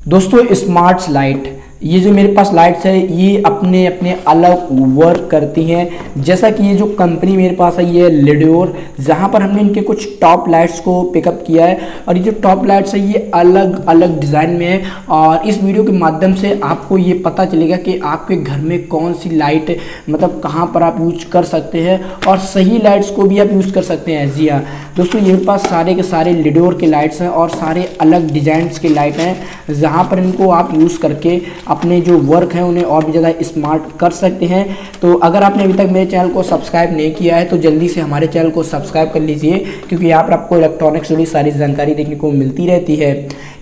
दोस्तों smart light, ये जो मेरे पास लाइट्स है ये अपने अपने अलग वर्क करती हैं। जैसा कि ये जो कंपनी मेरे पास है ये लिडोर, जहाँ पर हमने इनके कुछ टॉप लाइट्स को पिकअप किया है और ये जो टॉप लाइट्स है ये अलग अलग डिज़ाइन में है। और इस वीडियो के माध्यम से आपको ये पता चलेगा कि आपके घर में कौन सी लाइट मतलब कहाँ पर आप यूज कर सकते हैं और सही लाइट्स को भी आप यूज़ कर सकते हैं। जी हाँ दोस्तों, ये मेरे पास सारे के सारे लिडोर के लाइट्स हैं और सारे अलग डिजाइंस के लाइट हैं, जहाँ पर इनको आप यूज़ करके अपने जो वर्क है उन्हें और भी ज़्यादा स्मार्ट कर सकते हैं। तो अगर आपने अभी तक मेरे चैनल को सब्सक्राइब नहीं किया है तो जल्दी से हमारे चैनल को सब्सक्राइब कर लीजिए, क्योंकि यहाँ पर आपको इलेक्ट्रॉनिक्स से जुड़ी सारी जानकारी देखने को मिलती रहती है।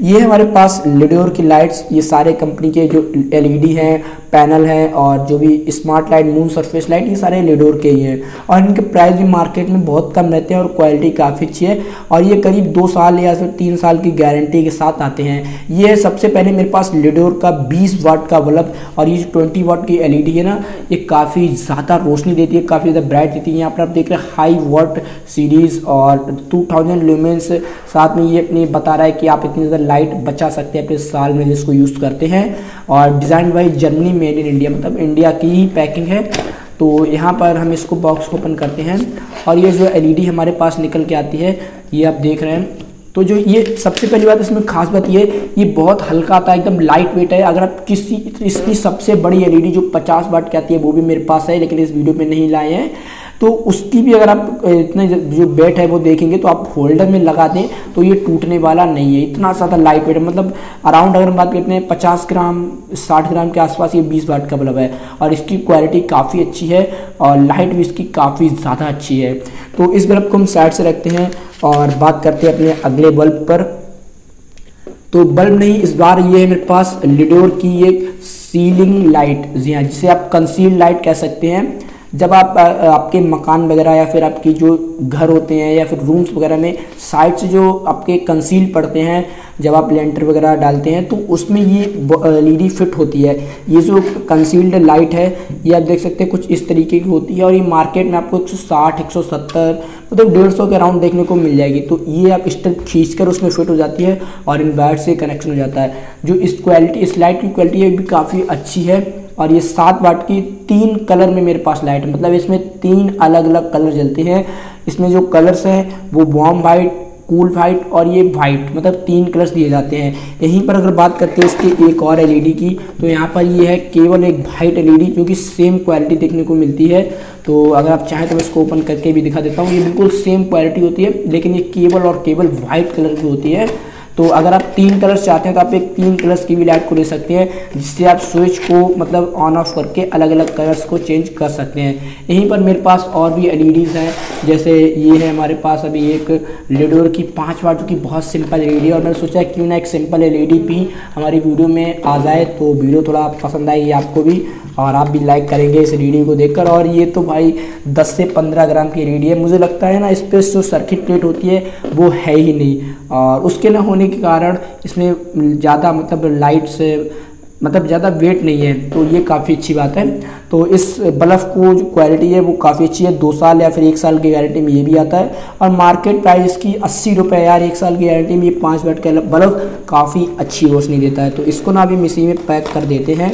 ये हमारे पास लिडोर की लाइट्स, ये सारे कंपनी के जो एलईडी हैं, पैनल हैं और जो भी smart light, moon surface light, ये सारे लिडोर के ही हैं और इनके प्राइस भी मार्केट में बहुत कम रहते हैं और क्वालिटी काफ़ी अच्छी है और ये करीब 2 साल या फिर 3 साल की गारंटी के साथ आते हैं। ये सबसे पहले मेरे पास लिडोर का 20 वाट का बल्ब और ये जो 20 वाट की एलईडी है ना, ये काफ़ी ज़्यादा रोशनी देती है, काफ़ी ज़्यादा ब्राइट देती है। यहाँ पर आप देख रहे हैं हाई वाट सीरीज़ और 2000 लुमेंस, साथ में ये अपनी बता रहा है कि आप इतनी ज़्यादा लाइट बचा सकते हैं अपने साल में जिसको यूज़ करते हैं। और design by Germany, made in India, मतलब इंडिया की ही पैकिंग है। तो यहाँ पर हम इसको बॉक्स ओपन करते हैं और ये जो एलईडी हमारे पास निकल के आती है ये आप देख रहे हैं। तो जो ये सबसे पहली बात इसमें खास बात ये बहुत हल्का आता है, एकदम लाइट वेट है। अगर आप इसकी सबसे बड़ी एलईडी जो 50 वाट की आती है वो भी मेरे पास है, लेकिन इस वीडियो में नहीं लाए हैं, तो उसकी भी अगर आप इतने जो वेट है वो देखेंगे तो आप होल्डर में लगा दें तो ये टूटने वाला नहीं है, इतना ज़्यादा लाइट वेट है। मतलब अराउंड अगर हम बात करते हैं 50 ग्राम 60 ग्राम के आसपास ये 20 वाट का बल्ब है और इसकी क्वालिटी काफ़ी अच्छी है और लाइट भी इसकी काफ़ी ज़्यादा अच्छी है। तो इस बल्ब को हम साइड से रखते हैं और बात करते हैं अपने अगले बल्ब पर। तो बल्ब नहीं, इस बार ये है मेरे पास लिडोर की एक सीलिंग लाइट, जी हाँ, जिसे आप कंसील्ड लाइट कह सकते हैं। जब आप आपके मकान वगैरह या फिर आपकी जो घर होते हैं या फिर रूम्स वगैरह में साइड से जो आपके कंसील पड़ते हैं, जब आप लेंटर वगैरह डालते हैं तो उसमें ये एलईडी फिट होती है। ये जो कंसील्ड लाइट है ये आप देख सकते हैं कुछ इस तरीके की होती है और ये मार्केट में आपको 160 170 मतलब 150 के अराउंड देखने को मिल जाएगी। तो ये आप स्टेप खींचकर उसमें फिट हो जाती है और इन वायर से कनेक्शन हो जाता है। जो इस लाइट की क्वालिटी है भी काफ़ी अच्छी है और ये 7 वाट की 3 कलर में मेरे पास लाइट है, मतलब इसमें 3 अलग अलग कलर जलते हैं। इसमें जो कलर्स हैं वो वार्म वाइट, कूल वाइट और ये वाइट, मतलब 3 कलर्स दिए जाते हैं। यहीं पर अगर बात करते हैं इसकी एक और एलईडी की, तो यहाँ पर ये है केवल एक वाइट एलईडी जो कि सेम क्वालिटी देखने को मिलती है। तो अगर आप चाहें तो मैं इसको ओपन करके भी दिखा देता हूँ। ये बिल्कुल सेम क्वालिटी होती है लेकिन ये केवल और केवल वाइट कलर की होती है। तो अगर आप 3 कलर्स चाहते हैं तो आप एक 3 कलर्स की भी लाइट को ले सकते हैं, जिससे आप स्विच को मतलब ऑन ऑफ करके अलग अलग कलर्स को चेंज कर सकते हैं। यहीं पर मेरे पास और भी एलईडीज़ हैं, जैसे ये है हमारे पास अभी एक लिडोर की 5 वाट की बहुत सिंपल एलईडी, और मैंने सोचा क्यों ना एक सिंपल एलईडी भी हमारी वीडियो में आ जाए, तो वीडियो थोड़ा पसंद आएगी आपको भी और आप भी लाइक करेंगे इस एलईडी को देखकर। और ये तो भाई 10 से 15 ग्राम की एलईडी है। मुझे लगता है ना इस पर जो सर्किट प्लेट होती है वो है ही नहीं और उसके ना होने के कारण इसमें ज़्यादा मतलब लाइट से मतलब ज़्यादा वेट नहीं है, तो ये काफ़ी अच्छी बात है। तो इस बल्ब को जो क्वालिटी है वो काफ़ी अच्छी है, 2 साल या फिर 1 साल की गारंटी में ये भी आता है और मार्केट प्राइस इसकी 80 रुपये यार। 1 साल की गारंटी में ये 5 वाट का बल्ब काफ़ी अच्छी रोशनी देता है। तो इसको ना अभी मशीन में पैक कर देते हैं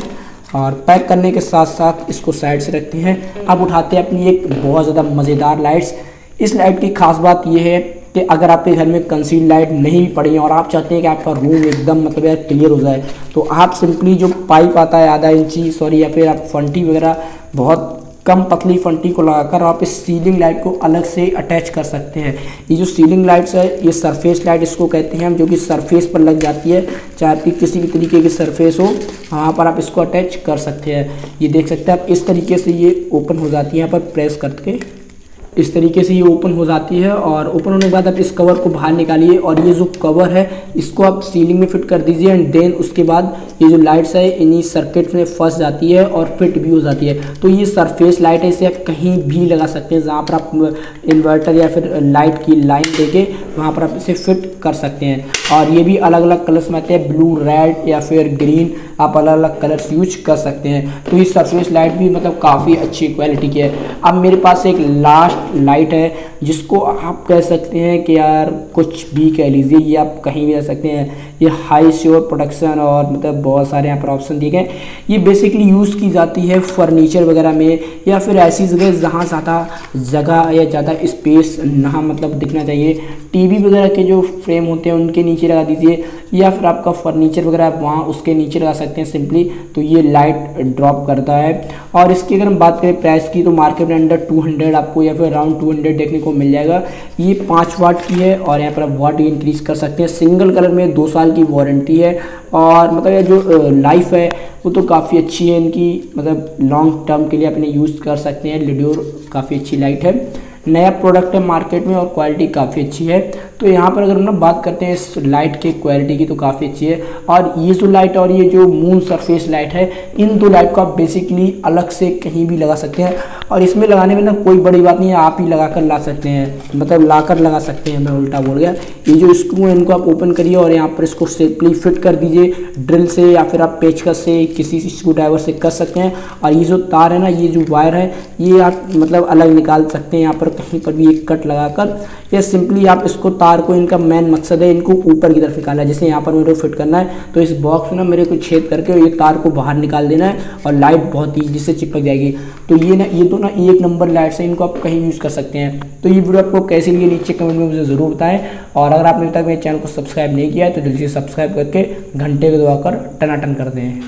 और पैक करने के साथ साथ इसको साइड से रखते हैं। अब उठाते हैं अपनी एक बहुत ज़्यादा मज़ेदार लाइट्स। इस लाइट की खास बात यह है कि अगर आपके घर में कंसील लाइट नहीं पड़ी है और आप चाहते हैं कि आपका रूम एकदम मतलब यार क्लियर हो जाए, तो आप सिंपली जो पाइप आता है आधा इंची या फिर आप फंटी वगैरह बहुत कम पतली फंटी को लगाकर आप इस सीलिंग लाइट को अलग से अटैच कर सकते हैं। ये जो सीलिंग लाइट्स है ये सरफेस लाइट इसको कहते हैं हम, जो कि सरफेस पर लग जाती है, चाहे आपकी किसी भी तरीके की सरफेस हो वहाँ पर आप इसको अटैच कर सकते हैं। ये देख सकते हैं आप इस तरीके से ये ओपन हो जाती है, यहाँ पर प्रेस करके इस तरीके से ये ओपन हो जाती है और ओपन होने के बाद आप इस कवर को बाहर निकालिए और ये जो कवर है इसको आप सीलिंग में फिट कर दीजिए एंड देन उसके बाद ये जो लाइट्स है इन्हीं सर्किट में फंस जाती है और फिट भी हो जाती है। तो ये सरफेस लाइट है, इसे आप कहीं भी लगा सकते हैं, जहाँ पर आप इन्वर्टर या फिर लाइट की लाइन देके वहाँ पर आप इसे फिट कर सकते हैं। और ये भी अलग अलग कलर्स में आते हैं, ब्लू, रेड या फिर ग्रीन, आप अलग अलग कलर्स यूज कर सकते हैं। तो ये सरफेस लाइट भी मतलब काफ़ी अच्छी क्वालिटी की है। अब मेरे पास एक लास्ट स्मार्ट लाइट है, जिसको आप कह सकते हैं कि यार कुछ भी कह लीजिए, ये आप कहीं भी जा सकते हैं। ये हाई श्योर प्रोटेक्शन और मतलब बहुत सारे यहाँ पर ऑप्शन दिए गए। ये बेसिकली यूज़ की जाती है फर्नीचर वगैरह में, या फिर ऐसी जगह जहाँ ज़्यादा जगह या ज़्यादा स्पेस ना मतलब दिखना चाहिए। टीवी वगैरह के जो फ्रेम होते हैं उनके नीचे लगा दीजिए, या फिर आपका फर्नीचर वगैरह वहाँ उसके नीचे लगा सकते हैं सिंपली, तो ये लाइट ड्रॉप करता है। और इसकी अगर हम बात करें प्राइस की, तो मार्केट में अंडर 200 आपको या फिर अराउंड 200 देखने को मिल जाएगा। ये 5 वाट की है और यहाँ पर आप वाट इंक्रीज कर सकते हैं। सिंगल कलर में 2 साल की वारंटी है, और मतलब ये जो लाइफ है वो तो काफ़ी अच्छी है इनकी, मतलब लॉन्ग टर्म के लिए अपने यूज़ कर सकते हैं। लिड्योर काफ़ी अच्छी लाइट है, नया प्रोडक्ट है मार्केट में और क्वालिटी काफ़ी अच्छी है। तो यहाँ पर अगर हम ना बात करते हैं इस लाइट के क्वालिटी की, तो काफ़ी अच्छी है। और ये जो लाइट और ये जो मून सरफेस लाइट है, इन दो लाइट को आप बेसिकली अलग से कहीं भी लगा सकते हैं, और इसमें लगाने में ना कोई बड़ी बात नहीं है, आप ही लगा कर ला सकते हैं, मतलब ला कर लगा सकते हैं, मैं उल्टा बोल गया। ये जो स्क्रू है इनको आप ओपन करिए और यहाँ पर इसको सिंपली फिट कर दीजिए ड्रिल से, या फिर आप पेचकस से किसी स्क्रू ड्राइवर से कर सकते हैं। और ये जो तार है ना, ये जो वायर है, ये आप मतलब अलग निकाल सकते हैं यहाँ पर कहीं पर भी एक कट लगाकर, या सिंपली आप इसको तार को, इनका मेन मकसद है इनको ऊपर की तरफ निकालना है। जैसे यहाँ पर मेरे को फिट करना है, तो इस बॉक्स में ना मेरे को छेद करके ये तार को बाहर निकाल देना है और लाइट बहुत ईजी से चिपक जाएगी। तो ये तो ना एक नंबर लाइट्स है, इनको आप कहीं यूज़ कर सकते हैं। तो ये वीडियो आपको कैसी लगी नीचे कमेंट में मुझे ज़रूर बताएं, और अगर आपने अभी तक मेरे चैनल को सब्सक्राइब नहीं किया है तो जल्दी से सब्सक्राइब करके घंटे को दबाकर टनाटन कर दें।